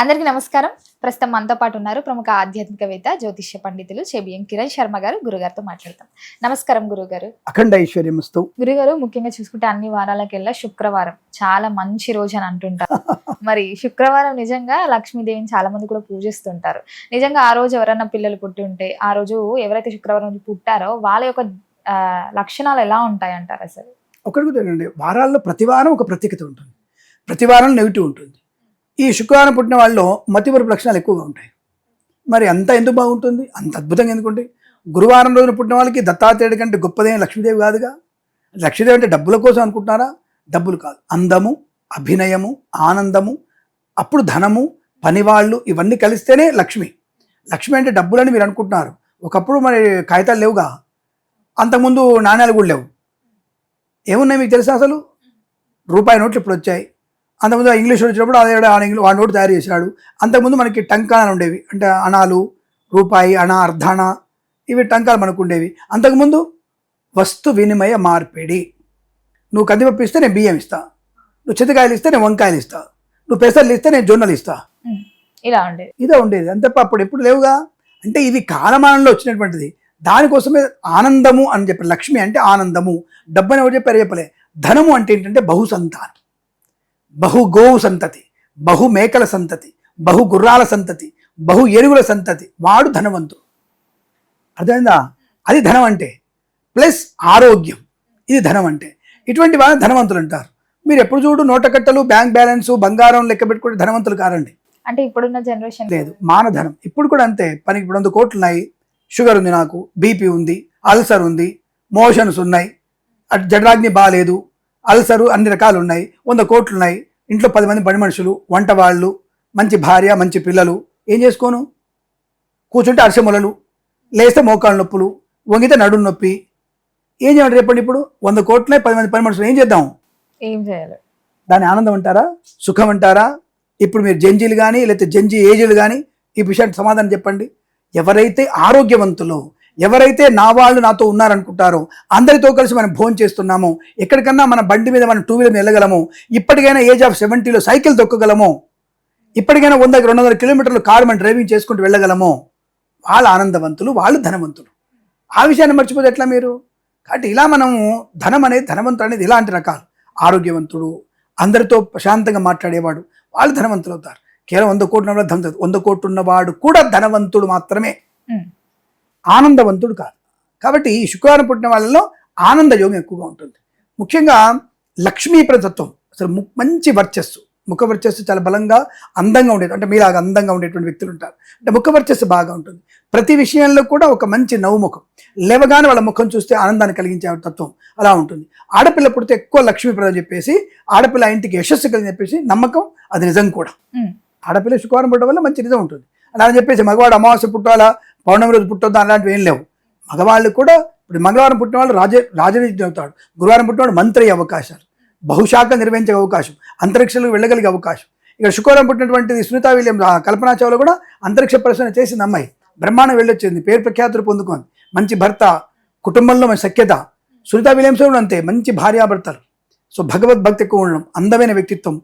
అందరికీ నమస్కారం. ప్రస్తుతం మనతో పాటు ఉన్నారు ప్రముఖ ఆధ్యాత్మికవేత్త, జ్యోతిష్య పండితులు చెబియం కిరణ్ శర్మ గారు. గురుగారితో మాట్లాడతాం. నమస్కారం గురుగారు. అఖండ ఐశ్వర్యమస్తు. గురుగారు, ముఖ్యంగా చూసుకుంటే అన్ని వారాలకెల్లా శుక్రవారం చాలా మంచి రోజు అని అంటుంటారు. మరి శుక్రవారం నిజంగా లక్ష్మీదేవిని చాలా మంది కూడా పూజిస్తుంటారు. నిజంగా ఆ రోజు ఎవరైనా పిల్లలు పుట్టి ఉంటే, ఆ రోజు ఎవరైతే శుక్రవారం రోజు పుట్టారో వాళ్ళ యొక్క లక్షణాలు ఎలా ఉంటాయి అంటారు? అసలు ఒకటి తెలియండి, వారాల్లో ప్రతి వారం ఒక ప్రత్యేకత ఉంటుంది, ప్రతి వారం నెగిటివ్ ఉంటుంది. ఈ శుక్రవారం పుట్టిన వాళ్ళలో మతిమరుపు లక్షణాలు ఎక్కువగా ఉంటాయి. మరి అంత ఎందుకు బాగుంటుంది, అంత అద్భుతంగా ఎందుకుంటే? గురువారం రోజున పుట్టిన వాళ్ళకి దత్తాత్రేయుడి కంటే గొప్పదేం లక్ష్మీదేవి కాదుగా. లక్ష్మీదేవి అంటే డబ్బుల కోసం అనుకుంటున్నారా? డబ్బులు కాదు, అందము, అభినయము, ఆనందము, అప్పుడు ధనము, పనివాళ్ళు, ఇవన్నీ కలిస్తేనే లక్ష్మి. లక్ష్మి అంటే డబ్బులని మీరు అనుకుంటున్నారు. ఒకప్పుడు మరి కాగితాలు లేవుగా, అంతకుముందు నాణ్యాలు కూడా లేవు. ఏమున్నాయి మీకు తెలుసా? అసలు రూపాయి నోట్లు ఇప్పుడు వచ్చాయి. అంతకుముందు ఇంగ్లీష్ వచ్చినప్పుడు అదే ఆ నోటు తయారు చేశాడు. అంతకుముందు మనకి టంకాలు ఉండేవి, అంటే అణాలు, రూపాయి, అణ, అర్ధణ, ఇవి టంకాలు మనకు ఉండేవి. అంతకుముందు వస్తు వినిమయ మార్పిడి. నువ్వు కందిపప్పు ఇస్తే నేను బియ్యం ఇస్తా, నువ్వు చింతకాయలు ఇస్తే నేను వంకాయలు ఇస్తా, నువ్వు పెసర్లు ఇస్తే నేను జొన్నలు ఇస్తా, ఇలా ఉండేది. ఇదే ఉండేది. అంతే, అప్పుడు ఎప్పుడు లేవుగా. అంటే ఇది కాలమానంలో వచ్చినటువంటిది. దానికోసమే ఆనందము అని చెప్పారు. లక్ష్మి అంటే ఆనందము. డబ్బు అని ఎవరు చెప్పారు? చెప్పలే. ధనము అంటే ఏంటంటే బహుసంతానం, బహు గోవు సంతతి, బహు మేకల సంతతి, బహు గుర్రాల సంతతి, బహు ఏనుగుల సంతతి, వాడు ధనవంతుడు. అర్థమైందా? అది ధనం అంటే. ప్లస్ ఆరోగ్యం, ఇది ధనం అంటే. ఇటువంటి వాళ్ళని ధనవంతులు అంటారు. మీరు ఎప్పుడు చూడు నోటకట్టలు, బ్యాంక్ బ్యాలెన్స్, బంగారం లెక్క పెట్టుకుంటే ధనవంతులు కారండి. అంటే ఇప్పుడున్న జనరేషన్ లేదు, మానధనం. ఇప్పుడు కూడా అంతే. పనికి ఇప్పుడు 100 కోట్లు ఉన్నాయి, షుగర్ ఉంది, నాకు బీపీ ఉంది, అల్సర్ ఉంది, మోషన్స్ ఉన్నాయి, అటు జఠరాగ్ని బాగాలేదు, అల్సరు, అన్ని రకాలు ఉన్నాయి, 100 కోట్లు ఉన్నాయి, ఇంట్లో 10 మంది పని మనుషులు, వంట వాళ్ళు, మంచి భార్య, మంచి పిల్లలు. ఏం చేసుకోను? కూర్చుంటే అరిసెములలు, లేస్తే మోకాళ్ళ నొప్పులు, వంగితే నడుము నొప్పి. ఏం చేయాలి చెప్పండి? ఇప్పుడు 100 కోట్లే 10 మంది పని మనుషులు, ఏం చేద్దాం? ఏం చేయాలి? దాని ఆనందం అంటారా? సుఖం అంటారా? ఇప్పుడు మీరు జంజీలు కానీ లేకపోతే జంజీ ఏజీలు కానీ ఈ విషయానికి సమాధానం చెప్పండి. ఎవరైతే ఆరోగ్యవంతులో, ఎవరైతే నా వాళ్ళు నాతో ఉన్నారనుకుంటారో, అందరితో కలిసి మనం భోజనం చేస్తున్నామో, ఎక్కడికన్నా మన బండి మీద మనం 2 వీలర్ వెళ్ళగలమో, ఇప్పటికైనా ఏజ్ ఆఫ్ 70లో సైకిల్ తొక్కగలమో, ఇప్పటికైనా 100-200 కిలోమీటర్లు కారు మనం డ్రైవింగ్ చేసుకుంటూ వెళ్ళగలమో, వాళ్ళు ఆనందవంతులు, వాళ్ళు ధనవంతులు. ఆ విషయాన్ని మర్చిపోతే ఎట్లా మీరు? కాబట్టి ఇలా మనము ధనం అనేది, ధనవంతుడు అనేది ఇలాంటి రకాలు. ఆరోగ్యవంతుడు, అందరితో ప్రశాంతంగా మాట్లాడేవాడు, వాళ్ళు ధనవంతులు అవుతారు. కేవలం 100 కోట్లు ఉన్నవాడు ధనవంతుడు. 100 కోట్లు ఉన్నవాడు కూడా ధనవంతుడు మాత్రమే, ఆనందవంతుడు కాదు. కాబట్టి ఈ శుక్రవారం పుట్టిన వాళ్ళలో ఆనంద యోగం ఎక్కువగా ఉంటుంది. ముఖ్యంగా లక్ష్మీప్రదత్వం, అసలు మంచి వర్చస్సు, ముఖ వర్చస్సు చాలా బలంగా, అందంగా ఉండేది. అంటే మీలాగా అందంగా ఉండేటువంటి వ్యక్తులు ఉంటారు. అంటే ముఖ వర్చస్సు బాగా ఉంటుంది. ప్రతి విషయంలో కూడా ఒక మంచి నవ్వుముఖం, లేవగానే వాళ్ళ ముఖం చూస్తే ఆనందాన్ని కలిగించే తత్వం అలా ఉంటుంది. ఆడపిల్ల పుడితే ఎక్కువ లక్ష్మీప్రదం చెప్పేసి, ఆడపిల్ల ఇంటికి యశస్సు కలిగి చెప్పేసి నమ్మకం, అది నిజం కూడా. ఆడపిల్ల శుక్రవారం పుట్టడం వల్ల మంచి నిజం ఉంటుంది. అలా అని చెప్పేసి మగవాడు అమావాస్య పుట్టాలా, పౌర్ణమి రోజు పుట్టొద్దా, అలాంటివి ఏం లేవు. మగవాళ్ళు కూడా ఇప్పుడు మంగళవారం పుట్టిన వాళ్ళు రాజనీతి అవుతాడు, గురువారం పుట్టినవాడు మంత్రి అయ్యే అవకాశాలు, బహుశాఖ నిర్వహించే అవకాశం, అంతరిక్షంలో వెళ్ళగలిగే అవకాశం. ఇక్కడ శుక్రవారం పుట్టినటువంటిది సునీతా విలియమ్స్, కల్పనా చావ్లా కూడా అంతరిక్ష పరిశోధన చేసింది అమ్మాయి, బ్రహ్మాండం వెళ్ళొచ్చింది, పేరు ప్రఖ్యాతులు పొందుకుంది, మంచి భర్త, కుటుంబంలో మంచి సఖ్యత. సునీతా విలియమ్స్ కూడా అంతే, మంచి భార్యాభర్తలు. సో భగవద్భక్తి ఎక్కువ ఉండడం, అందమైన వ్యక్తిత్వం,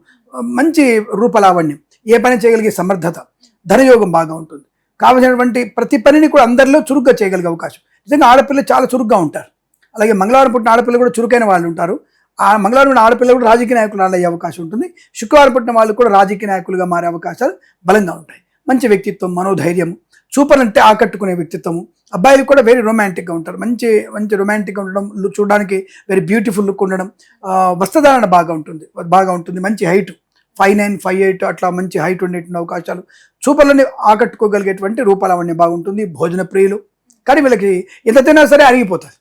మంచి రూపలావణ్యం, ఏ పని చేయగలిగే సమర్థత, ధనయోగం బాగా ఉంటుంది. కావలసినటువంటి ప్రతి పనిని కూడా అందరిలో చురుగ్గా చేయగలిగే అవకాశం. నిజంగా ఆడపిల్లలు చాలా చురుగ్గా ఉంటారు. అలాగే మంగళవారం పుట్టిన ఆడపిల్లలు కూడా చురుకైన వాళ్ళు ఉంటారు. ఆ మంగళవారం పుట్టిన ఆడపిల్లలు కూడా రాజకీయ నాయకులు అయ్యే అవకాశం ఉంటుంది. శుక్రవారం పుట్టిన వాళ్ళు కూడా రాజకీయ నాయకులుగా మారే అవకాశాలు బలంగా ఉంటాయి. మంచి వ్యక్తిత్వం, మనోధైర్యం, సూపర్ అంటే ఆకట్టుకునే వ్యక్తిత్వము. అబ్బాయిలు కూడా వెరీ రొమాంటిక్గా ఉంటారు, మంచి మంచి రొమాంటిక్గా ఉండడం, చూడడానికి వెరీ బ్యూటిఫుల్ లుక్ ఉండడం, వస్త్రధారణ బాగా ఉంటుంది, మంచి హైట్ 5'9", 5'8" అట్లా మంచి హైట్ ఉండేటువంటి అవకాశాలు. చూపర్లని ఆకట్టుకోగలిగేటువంటి రూపాలవన్నీ బాగుంటుంది. భోజన ప్రియులు, కానీ వీళ్ళకి ఎంత తిన్నా సరే అరిగిపోతారు,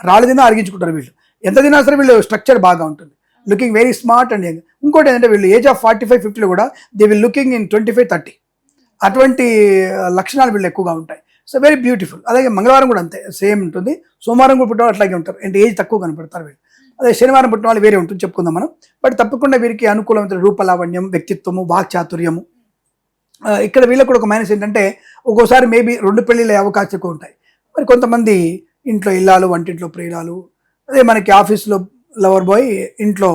రాళ్ళు తిన్నా అరిగించుకుంటారు వీళ్ళు. ఎంత తిన్నా సరే వీళ్ళు స్ట్రక్చర్ బాగా ఉంటుంది, looking very smart and young. ఇంకోటి ఏంటంటే వీళ్ళు ఏజ్ ఆఫ్ 45-50లో కూడా దే విల్ లుకింగ్ ఇన్ 25-30, అటువంటి లక్షణాలు వీళ్ళు ఎక్కువగా ఉంటాయి. So very beautiful. అలాగే మంగళవారం కూడా అంతే సేమ్ ఉంటుంది. సోమవారం కూడా పుట్టిన అట్లాగే ఉంటారు, అంటే ఏజ్ తక్కువ కనపడతారు వీళ్ళు. అదే శనివారం పుట్టిన వాళ్ళు వేరే ఉంటుంది, చెప్పుకుందాం మనం. బట్ తప్పకుండా వీరికి అనుకూలమైన రూపలావణ్యం, వ్యక్తిత్వము, వాక్చాతుర్యము. ఇక్కడ వీళ్ళకి కూడా ఒక మైనస్ ఏంటంటే ఒక్కోసారి మేబీ 2 పెళ్ళిళ్ళ అవకాశం ఎక్కువ ఉంటాయి. మరి కొంతమంది ఇంట్లో ఇల్లాలు, వంటింట్లో ప్రియురాలు, అదే మనకి ఆఫీస్లో లవర్ బాయ్, ఇంట్లో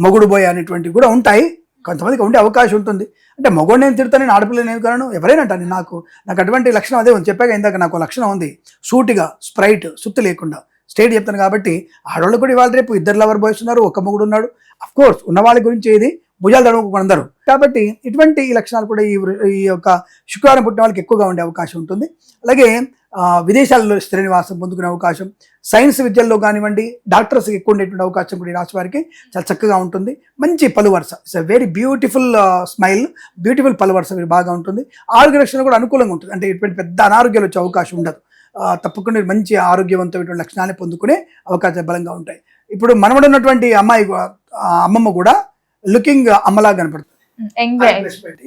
మొగుడు బాయ్ అనేటువంటివి కూడా ఉంటాయి. కొంతమందికి ఉండే అవకాశం ఉంటుంది. అంటే మగవాడిని నేను తిడతాను, నేను ఆడపిల్లని నేను కాను, ఎవరైనా అంటాను. నాకు అటువంటి లక్షణం అదే ఉంది. చెప్పాక ఇందాక నాకు లక్షణం ఉంది, సూటిగా స్ప్రైట్ సుత్తు లేకుండా స్ట్రైట్ చెప్తాను. కాబట్టి ఆడవాళ్ళు కూడా ఇవాళ రేపు 2 లవర్ బాయ్స్ ఉన్నారు, ఒక మొగుడు ఉన్నాడు. అఫ్ కోర్స్ ఉన్న వాళ్ళ గురించి ఏది భుజాలు తడవకుండా అందరూ. కాబట్టి ఇటువంటి లక్షణాలు కూడా ఈ యొక్క శుక్రవారం పుట్టిన వాళ్ళకి ఎక్కువగా ఉండే అవకాశం ఉంటుంది. అలాగే విదేశాల్లో స్థిర నివాసం పొందుకునే అవకాశం, సైన్స్ విద్యల్లో కానివ్వండి, డాక్టర్స్కి ఎక్కువ ఉండేటువంటి అవకాశం కూడా ఈ రాశి వారికి చాలా చక్కగా ఉంటుంది. మంచి పలువరుస, it's a very beautiful smile, beautiful పలువరుస బాగా ఉంటుంది. ఆరోగ్య రక్షణ కూడా అనుకూలంగా ఉంటుంది. అంటే ఇటువంటి పెద్ద అనారోగ్యాలు వచ్చే అవకాశం ఉండదు. తప్పకుండా మంచి ఆరోగ్యవంతమైన లక్షణాన్ని పొందుకునే అవకాశాలు బలంగా ఉంటాయి. ఇప్పుడు మనవడు ఉన్నటువంటి అమ్మాయి అమ్మమ్మ కూడా లుకింగ్ అమ్మలా కనపడుతుంది.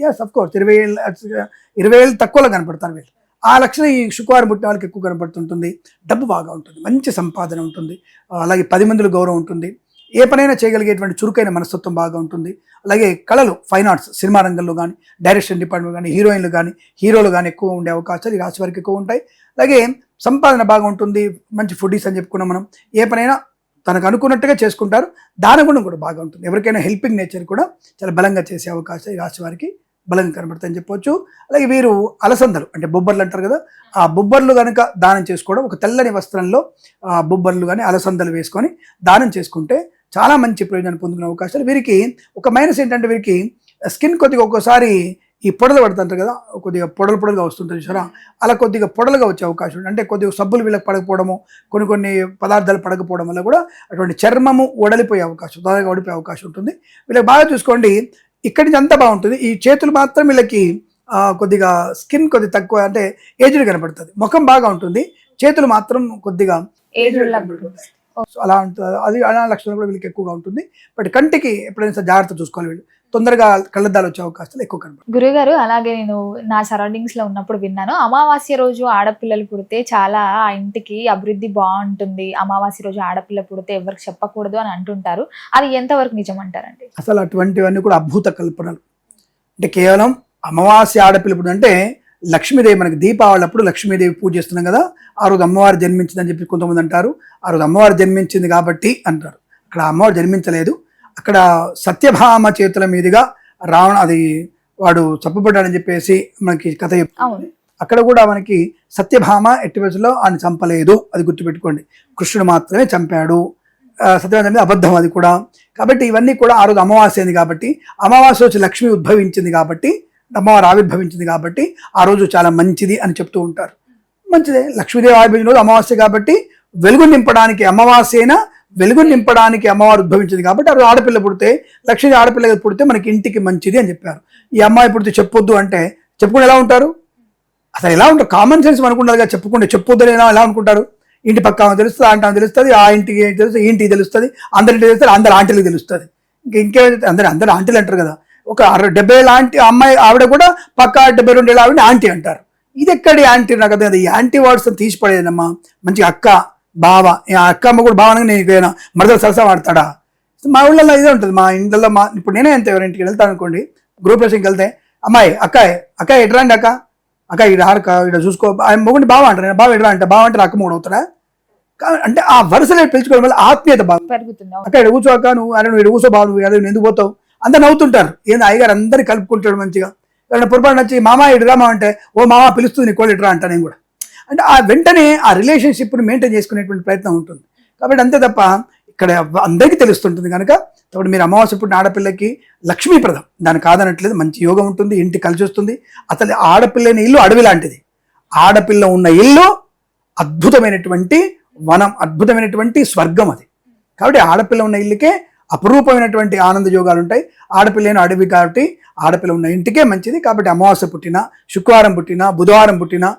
ఎస్ అఫ్ కోర్స్ 20 ఏళ్ళు తక్కువలో కనపడతారు వీళ్ళు. ఆ లక్షణం ఈ శుక్రవారం పుట్టిన వాళ్ళకి ఎక్కువ కనపడుతుంటుంది. డబ్బు బాగా ఉంటుంది, మంచి సంపాదన ఉంటుంది, అలాగే 10 మందిలో గౌరవం ఉంటుంది, ఏ పనైనా చేయగలిగేటువంటి చురుకైన మనస్తత్వం బాగా ఉంటుంది. అలాగే కళలు, ఫైన్ ఆర్ట్స్, సినిమా రంగంలో కానీ, డైరెక్షన్ డిపార్ట్మెంట్ కానీ, హీరోయిన్లు కానీ, హీరోలు కానీ ఎక్కువ ఉండే అవకాశాలు ఈ రాశి వారికి ఎక్కువ ఉంటాయి. అలాగే సంపాదన బాగా ఉంటుంది, మంచి ఫుడీస్ అని చెప్పుకున్నాం మనం. ఏ పనైనా తనకు అనుకున్నట్టుగా చేసుకుంటారు. దానగుణం కూడా బాగా ఉంటుంది. ఎవరికైనా హెల్పింగ్ నేచర్ కూడా చాలా బలంగా చేసే అవకాశం ఈ రాశి వారికి బలంగా కనబడతాయని చెప్పొచ్చు. అలాగే వీరు అలసందలు అంటే బొబ్బర్లు అంటారు కదా, ఆ బొబ్బర్లు కనుక దానం చేసుకోవడం, ఒక తెల్లని వస్త్రంలో బొబ్బర్లు కానీ అలసందలు వేసుకొని దానం చేసుకుంటే చాలా మంచి ప్రయోజనం పొందుకునే అవకాశాలు. వీరికి ఒక మైనస్ ఏంటంటే వీరికి స్కిన్ కొద్దిగా ఒక్కోసారి ఈ పొడలు పడుతుంటారు కదా, కొద్దిగా పొడలుగా వస్తుంటుంది చూసారా, అలా కొద్దిగా పొడలుగా వచ్చే అవకాశం ఉంటుంది. అంటే కొద్దిగా సబ్బులు వీళ్ళకి పడకపోవడము, కొన్ని పదార్థాలు పడకపోవడం వల్ల కూడా అటువంటి చర్మము ఒడలిపోయే అవకాశం, త్వరగా ఓడిపోయే అవకాశం ఉంటుంది. వీళ్ళకి బాగా చూసుకోండి, ఇక్కడి నుంచి అంతా బాగుంటుంది. ఈ చేతులు మాత్రం వీళ్ళకి కొద్దిగా స్కిన్ కొద్దిగా తక్కువ, అంటే ఏజ్డ్ కనపడుతుంది. ముఖం బాగా ఉంటుంది, చేతులు మాత్రం కొద్దిగా అలా ఉంటుంది. అది అలా లక్షణాలు కూడా వీళ్ళకి ఎక్కువగా ఉంటుంది. బట్ కంటికి ఎప్పుడైనా జాగ్రత్త చూసుకోవాలి. వీళ్ళు తొందరగా కళ్ళద్దాలు వచ్చే అవకాశాలు ఎక్కువ కనపడతాయి. గురుగారు, అలాగే నేను నా సరౌండింగ్స్ లో ఉన్నప్పుడు విన్నాను, అమావాస్య రోజు ఆడపిల్లలు పుడితే చాలా ఆ ఇంటికి అభివృద్ధి బాగుంటుంది, అమావాస్య రోజు ఆడపిల్ల పుడితే ఎవరికి చెప్పకూడదు అని అంటుంటారు. అది ఎంతవరకు నిజం అంటారండి? అసలు అటువంటివన్నీ కూడా అద్భుత కల్పనలు. అంటే కేవలం అమావాస్య ఆడపిల్ల పుడితే అంటే లక్ష్మీదేవి, మనకి దీపావళి అప్పుడు లక్ష్మీదేవి పూజ చేస్తున్నాం కదా, ఆ రోజు అమ్మవారు జన్మించిందని చెప్పి కొంతమంది అంటారు. ఆ రోజు అమ్మవారు జన్మించింది కాబట్టి అంటారు. అక్కడ అమ్మవారు జన్మించలేదు. అక్కడ సత్యభామ చేతుల మీదుగా అది వాడు చంపబడ్డాడని చెప్పేసి మనకి కథ చెప్తుంది. అక్కడ కూడా మనకి సత్యభామ ఎట్టి వయసులో ఆయన చంపలేదు, అది గుర్తుపెట్టుకోండి. కృష్ణుడు మాత్రమే చంపాడు. సత్యభామ అనేది అబద్ధం అది కూడా. కాబట్టి ఇవన్నీ కూడా ఆ రోజు అమావాస్య అయింది కాబట్టి, అమావాస్య వచ్చి లక్ష్మి ఉద్భవించింది కాబట్టి, అమ్మవారు ఆవిర్భవించింది కాబట్టి ఆ రోజు చాలా మంచిది అని చెప్తూ ఉంటారు. మంచిదే, లక్ష్మీదేవి ఆవిర్భవించిన రోజు అమావాస్య కాబట్టి వెలుగు నింపడానికి, అమావాస్యైనా వెలుగు నింపడానికి అమ్మవారు ఉద్భవించింది కాబట్టి ఆ రోజు ఆడపిల్ల పుడితే, లక్ష్మీ ఆడపిల్ల పుడితే మనకి ఇంటికి మంచిది అని చెప్పారు. ఈ అమ్మాయి పుడితే చెప్పొద్దు అంటే చెప్పుకుని ఎలా ఉంటారు? అసలు ఎలా ఉంటారు? కామన్ సెన్స్ అనుకుంటారుగా, చెప్పుకుంటే చెప్పొద్దు ఎలా అనుకుంటారు? ఇంటి పక్క తెలుస్తుంది, ఆంటీ తెలుస్తుంది, ఆ ఇంటికి తెలుస్తుంది, ఈ ఇంటికి తెలుస్తుంది, అందరింటికి తెలుస్తుంది, అందరు ఆంటీలకు తెలుస్తుంది. ఇంకేమైతే అందరు ఆంటీలు అంటారు కదా. ఒక 70 ఏళ్ళ ఆంటీ అమ్మాయి ఆవిడ కూడా పక్క 72 ఏళ్ళ ఆవిడ ఆంటీ అంటారు. ఇది ఎక్కడి ఆంటీ? నాకు అదే ఈ యాంటీ వర్డ్స్ తీసిపడేదమ్మా. మంచిగా అక్క, బావ, అక్క అమ్మ కూడా బావనగా నేను మరదలు సరసా వాడతాడా? మా ఊళ్ళల్లో ఇదే ఉంటుంది. మా ఇంట్లో ఇప్పుడు నేనే అంతే, ఎవరింటికి వెళ్తాను అనుకోండి, గ్రూప్ రేషన్కి వెళ్తే అమ్మాయి అక్క ఎట్రాండి అక్క ఇక్కడ చూసుకో, ఆయన మొగుండి బావ అంటారు, బావ ఎట్రా అంటే బావ అంటే అక్క మొగుడు అవుతాడా? అంటే ఆ వరుసలో పిలుచుకోవడం వల్ల ఆత్మీయత బాగా పెరుగుతుంది. అక్క ఇక్కడ కూర్చో, అక్క నువ్వు ఇక్కడ కూర్చో, బావ నువ్వు ఎందుకు పోతావు, అందరు నవ్వుతుంటారు. ఏంది అయ్యగారు అందరినీ కలుపుకుంటాడు మంచిగా. ఎవరైనా పొరపాటు నచ్చి మామ ఇటురామా అంటే, ఓ మామ పిలుస్తుంది నీకు ఇటురా అంటా నేను కూడా. అంటే ఆ వెంటనే ఆ రిలేషన్షిప్ని మెయింటైన్ చేసుకునేటువంటి ప్రయత్నం ఉంటుంది. కాబట్టి అంతే తప్ప ఇక్కడ అందరికీ తెలుస్తుంటుంది కనుక. కాబట్టి మీరు అమావాస్య పుట్టిన ఆడపిల్లకి లక్ష్మీప్రదం, దాన్ని కాదనట్లేదు, మంచి యోగం ఉంటుంది, ఇంటి కలిసి వస్తుంది. అసలు ఆడపిల్లని ఇల్లు అడవి లాంటిది. ఆడపిల్ల ఉన్న ఇల్లు అద్భుతమైనటువంటి వనం, అద్భుతమైనటువంటి స్వర్గం అది. కాబట్టి ఆడపిల్ల ఉన్న ఇల్లుకే అపురూపమైనటువంటి ఆనంద యోగాలు ఉంటాయి. ఆడపిల్లని అడవి కాబట్టి ఆడపిల్ల ఉన్న ఇంటికే మంచిది. కాబట్టి అమావాస్య పుట్టినా, శుక్రవారం పుట్టినా, బుధవారం పుట్టినా,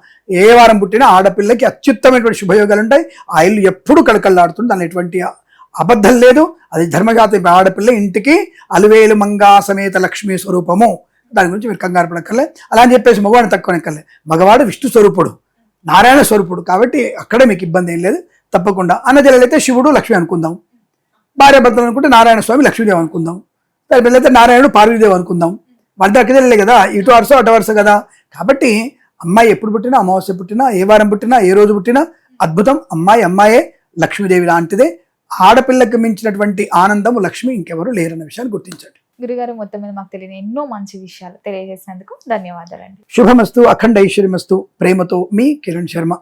ఏ వారం పుట్టినా ఆడపిల్లకి అత్యుత్తమైనటువంటి శుభయోగాలు ఉంటాయి. ఆ ఇల్లు ఎప్పుడు కళకళలాడుతుంది, దాని ఎటువంటి అబద్ధం లేదు. అది ధర్మజాత ఆడపిల్ల ఇంటికి అలువేలు మంగా సమేత లక్ష్మీ స్వరూపము. దాని గురించి మీరు కంగారు పడక్కర్లే. అలా అని చెప్పేసి మగవాడిని తక్కువ ఎక్కర్లే. మగవాడు విష్ణు స్వరూపుడు, నారాయణ స్వరూపుడు. కాబట్టి అక్కడే మీకు ఇబ్బంది ఏం లేదు. తప్పకుండా అన్నజల్లైతే శివుడు లక్ష్మి అనుకుందాం, భార్య భర్తలు అనుకుంటే నారాయణ స్వామి లక్ష్మీదేవి అనుకుందాం, పిల్లలైతే నారాయణుడు పార్వతీదేవి అనుకుందాం. వాళ్ళ దగ్గర కదా, ఇటు వరుస అటు వరుస కదా. కాబట్టి అమ్మాయి ఎప్పుడు పుట్టినా, అమావాస్య పుట్టినా, ఏ వారం పుట్టినా, ఏ రోజు పుట్టినా అద్భుతం. అమ్మాయే లక్ష్మీదేవి లాంటిదే. ఆడపిల్లకి మించినటువంటి ఆనందము లక్ష్మి ఇంకెవరు లేరన్న విషయాన్ని గుర్తించండి. గురుగారు మొత్తం మీద మాకు తెలియని ఎన్నో మంచి విషయాలు తెలియజేసినందుకు ధన్యవాదాలండి. శుభమస్తు, అఖండ ఐశ్వర్యమస్తు. ప్రేమతో మీ కిరణ్ శర్మ.